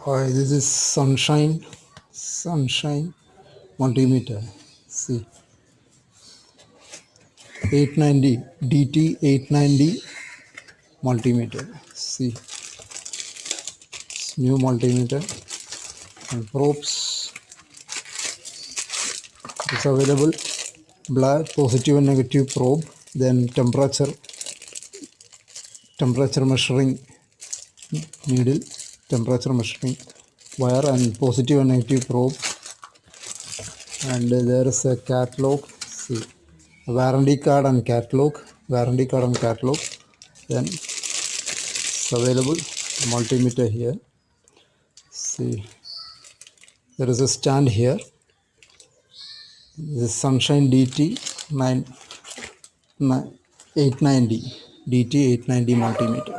Hi, this is sunshine multimeter. See, 890 DT890 multimeter. See, it's new multimeter and probes is available. Black positive and negative probe. Then temperature measuring needle, temperature measuring wire, and positive and negative probe. And there is a catalog. See, warranty card and catalog. Then it's available multimeter here. See, there is a stand here. This is Sunshine DT 890 multimeter.